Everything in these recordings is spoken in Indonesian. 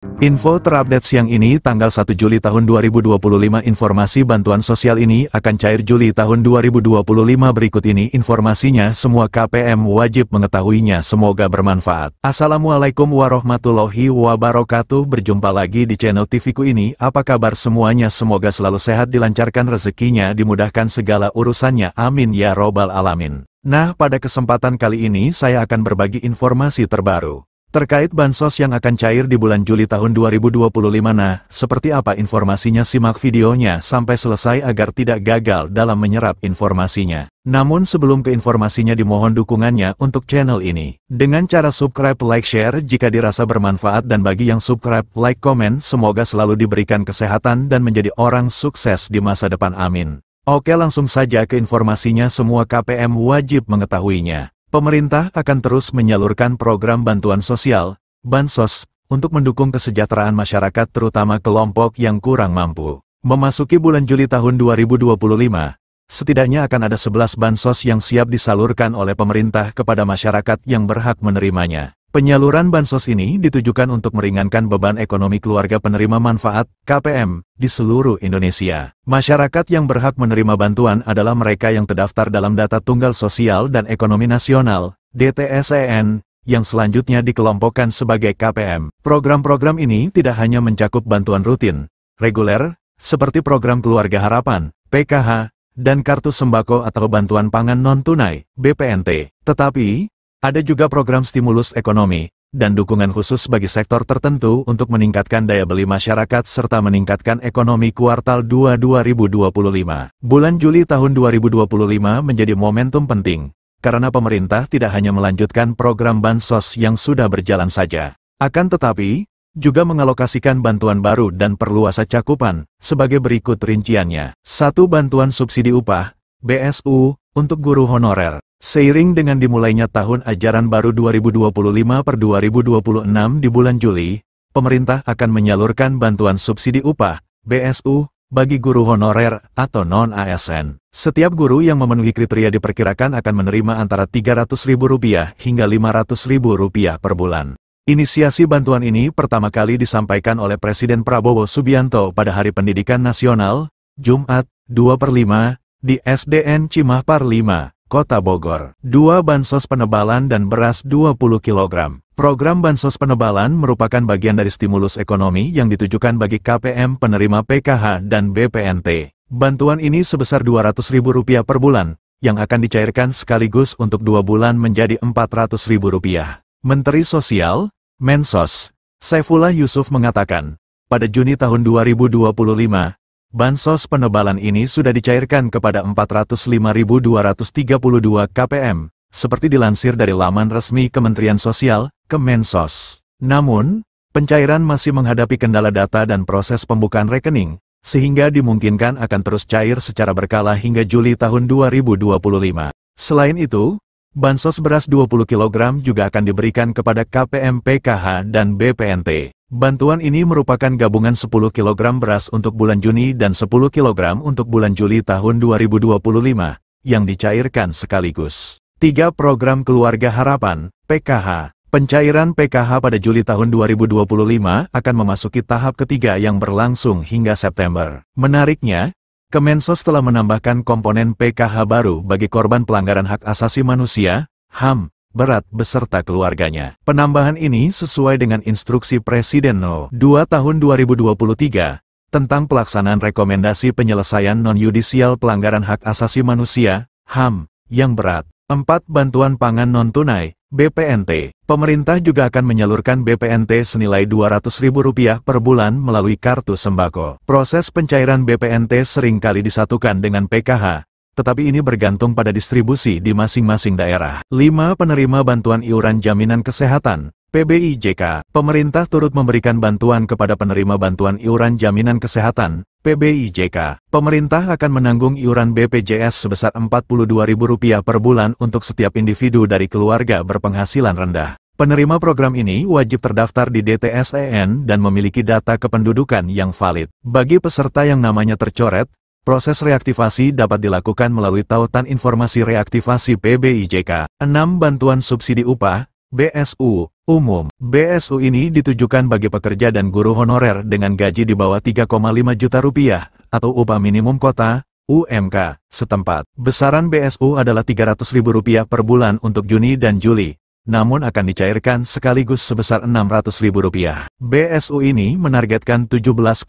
Info terupdate siang ini tanggal 1 Juli tahun 2025. Informasi bantuan sosial ini akan cair Juli tahun 2025. Berikut ini informasinya, semua KPM wajib mengetahuinya. Semoga bermanfaat. Assalamualaikum warahmatullahi wabarakatuh. Berjumpa lagi di channel TV-ku ini. Apa kabar semuanya? Semoga selalu sehat, dilancarkan rezekinya, dimudahkan segala urusannya. Amin ya robbal alamin. Nah, pada kesempatan kali ini saya akan berbagi informasi terbaru terkait bansos yang akan cair di bulan Juli tahun 2025. Nah, seperti apa informasinya? Simak videonya sampai selesai agar tidak gagal dalam menyerap informasinya. Namun sebelum ke informasinya, dimohon dukungannya untuk channel ini dengan cara subscribe, like, share jika dirasa bermanfaat, dan bagi yang subscribe, like, komen. Semoga selalu diberikan kesehatan dan menjadi orang sukses di masa depan. Amin. Oke, langsung saja ke informasinya. Semua KPM wajib mengetahuinya. Pemerintah akan terus menyalurkan program bantuan sosial, bansos, untuk mendukung kesejahteraan masyarakat terutama kelompok yang kurang mampu. Memasuki bulan Juli tahun 2025, setidaknya akan ada 11 bansos yang siap disalurkan oleh pemerintah kepada masyarakat yang berhak menerimanya. Penyaluran bansos ini ditujukan untuk meringankan beban ekonomi keluarga penerima manfaat (KPM) di seluruh Indonesia. Masyarakat yang berhak menerima bantuan adalah mereka yang terdaftar dalam Data Tunggal Sosial dan Ekonomi Nasional (DTSEN), yang selanjutnya dikelompokkan sebagai KPM. Program-program ini tidak hanya mencakup bantuan rutin, reguler, seperti program Keluarga Harapan, PKH, dan Kartu Sembako atau Bantuan Pangan Non-Tunai, BPNT, tetapi ada juga program stimulus ekonomi dan dukungan khusus bagi sektor tertentu untuk meningkatkan daya beli masyarakat serta meningkatkan ekonomi kuartal 2 2025. Bulan Juli tahun 2025 menjadi momentum penting, karena pemerintah tidak hanya melanjutkan program bansos yang sudah berjalan saja, akan tetapi juga mengalokasikan bantuan baru dan perluasan cakupan, sebagai berikut rinciannya. 1. Bantuan subsidi upah, BSU, untuk guru honorer. Seiring dengan dimulainya tahun ajaran baru 2025/2026 di bulan Juli, pemerintah akan menyalurkan bantuan subsidi upah, BSU, bagi guru honorer atau non-ASN. Setiap guru yang memenuhi kriteria diperkirakan akan menerima antara Rp300.000 hingga Rp500.000 per bulan. Inisiasi bantuan ini pertama kali disampaikan oleh Presiden Prabowo Subianto pada Hari Pendidikan Nasional, Jumat, 2/5, di SDN Cimahpar 5, Kota Bogor. 2. Bansos penebalan dan beras 20 kg. Program bansos penebalan merupakan bagian dari stimulus ekonomi yang ditujukan bagi KPM penerima PKH dan BPNT. Bantuan ini sebesar Rp200.000 per bulan, yang akan dicairkan sekaligus untuk 2 bulan menjadi Rp400.000. Menteri Sosial, Mensos, Saifullah Yusuf mengatakan, pada Juni tahun 2025, bansos penebalan ini sudah dicairkan kepada 405.232 KPM, seperti dilansir dari laman resmi Kementerian Sosial, Kemensos. Namun, pencairan masih menghadapi kendala data dan proses pembukaan rekening, sehingga dimungkinkan akan terus cair secara berkala hingga Juli tahun 2025. Selain itu, bansos beras 20 kg juga akan diberikan kepada KPM PKH dan BPNT. Bantuan ini merupakan gabungan 10 kg beras untuk bulan Juni dan 10 kg untuk bulan Juli tahun 2025, yang dicairkan sekaligus. 3. Program Keluarga Harapan, PKH. Pencairan PKH pada Juli tahun 2025 akan memasuki tahap ketiga yang berlangsung hingga September. Menariknya, Kemensos telah menambahkan komponen PKH baru bagi korban pelanggaran hak asasi manusia, HAM, berat beserta keluarganya. Penambahan ini sesuai dengan instruksi Presiden No. 2 tahun 2023 tentang pelaksanaan rekomendasi penyelesaian non-yudisial pelanggaran hak asasi manusia, HAM, yang berat. 4. Bantuan pangan non-tunai, BPNT. Pemerintah juga akan menyalurkan BPNT senilai Rp200.000 per bulan melalui Kartu Sembako. Proses pencairan BPNT seringkali disatukan dengan PKH, tetapi ini bergantung pada distribusi di masing-masing daerah. 5. Penerima bantuan iuran jaminan kesehatan, PBIJK. Pemerintah turut memberikan bantuan kepada penerima bantuan iuran jaminan kesehatan, PBIJK. Pemerintah akan menanggung iuran BPJS sebesar Rp42.000 per bulan untuk setiap individu dari keluarga berpenghasilan rendah. Penerima program ini wajib terdaftar di DTSEN dan memiliki data kependudukan yang valid. Bagi peserta yang namanya tercoret, proses reaktivasi dapat dilakukan melalui tautan informasi reaktivasi PBIJK. 6. Bantuan subsidi upah, BSU, Umum. BSU ini ditujukan bagi pekerja dan guru honorer dengan gaji di bawah 3,5 juta rupiah, atau upah minimum kota, UMK, setempat. Besaran BSU adalah Rp300.000 per bulan untuk Juni dan Juli, namun akan dicairkan sekaligus sebesar Rp600.000. BSU ini menargetkan 17,3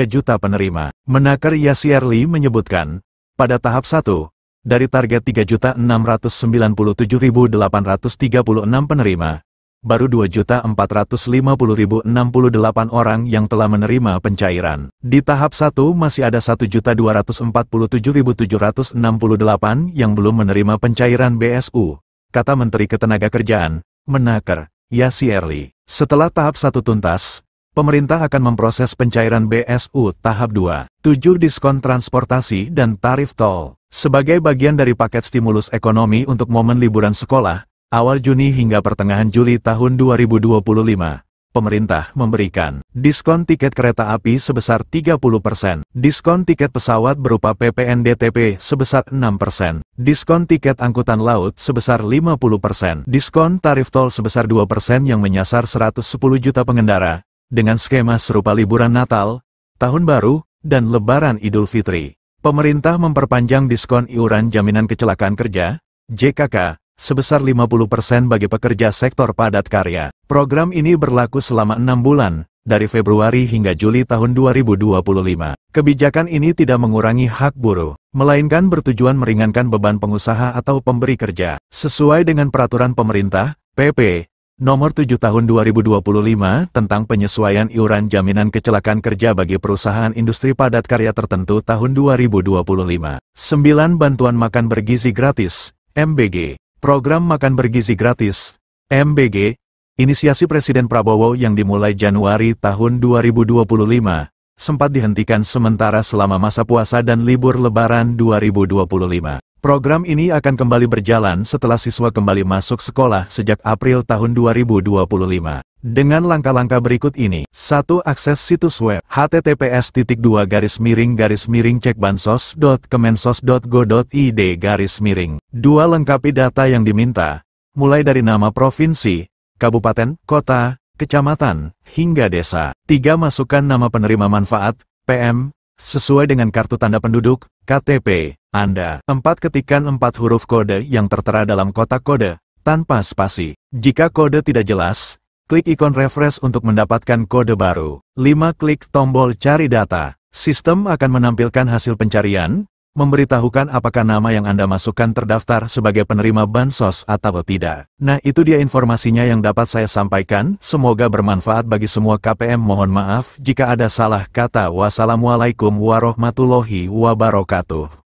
juta penerima. Menaker Yasierli menyebutkan, pada tahap 1, dari target 3.697.836 penerima, baru 2.450.068 orang yang telah menerima pencairan. Di tahap 1 masih ada 1.247.768 yang belum menerima pencairan BSU, kata Menteri Ketenagakerjaan, Menaker Yasierli. Setelah tahap 1 tuntas, pemerintah akan memproses pencairan BSU tahap 2. 7 diskon transportasi dan tarif tol. Sebagai bagian dari paket stimulus ekonomi untuk momen liburan sekolah, awal Juni hingga pertengahan Juli tahun 2025, pemerintah memberikan diskon tiket kereta api sebesar 30%, diskon tiket pesawat berupa PPNDTP sebesar 6%, diskon tiket angkutan laut sebesar 50%, diskon tarif tol sebesar 2% yang menyasar 110 juta pengendara, dengan skema serupa liburan Natal, Tahun Baru, dan Lebaran Idul Fitri. Pemerintah memperpanjang diskon iuran jaminan kecelakaan kerja, JKK, sebesar 50% bagi pekerja sektor padat karya. Program ini berlaku selama 6 bulan, dari Februari hingga Juli tahun 2025. Kebijakan ini tidak mengurangi hak buruh, melainkan bertujuan meringankan beban pengusaha atau pemberi kerja. Sesuai dengan peraturan pemerintah, PP, Nomor 7 Tahun 2025 tentang penyesuaian iuran jaminan kecelakaan kerja bagi perusahaan industri padat karya tertentu tahun 2025. 9. Bantuan makan bergizi gratis, MBG. Program Makan Bergizi Gratis, MBG, inisiasi Presiden Prabowo yang dimulai Januari tahun 2025, sempat dihentikan sementara selama masa puasa dan libur Lebaran 2025. Program ini akan kembali berjalan setelah siswa kembali masuk sekolah sejak April tahun 2025. Dengan langkah-langkah berikut ini. 1. Akses situs web https://cekbansos.kemensos.go.id. 2. Lengkapi data yang diminta, mulai dari nama provinsi, kabupaten, kota, kecamatan, hingga desa. 3. Masukkan nama penerima manfaat, PM, sesuai dengan kartu tanda penduduk, KTP, Anda. 4. Ketikkan 4 huruf kode yang tertera dalam kotak kode, tanpa spasi. Jika kode tidak jelas, klik ikon refresh untuk mendapatkan kode baru. 5. Klik tombol cari data. Sistem akan menampilkan hasil pencarian, memberitahukan apakah nama yang Anda masukkan terdaftar sebagai penerima bansos atau tidak. Nah, itu dia informasinya yang dapat saya sampaikan. Semoga bermanfaat bagi semua KPM. Mohon maaf jika ada salah kata. Wassalamualaikum warahmatullahi wabarakatuh.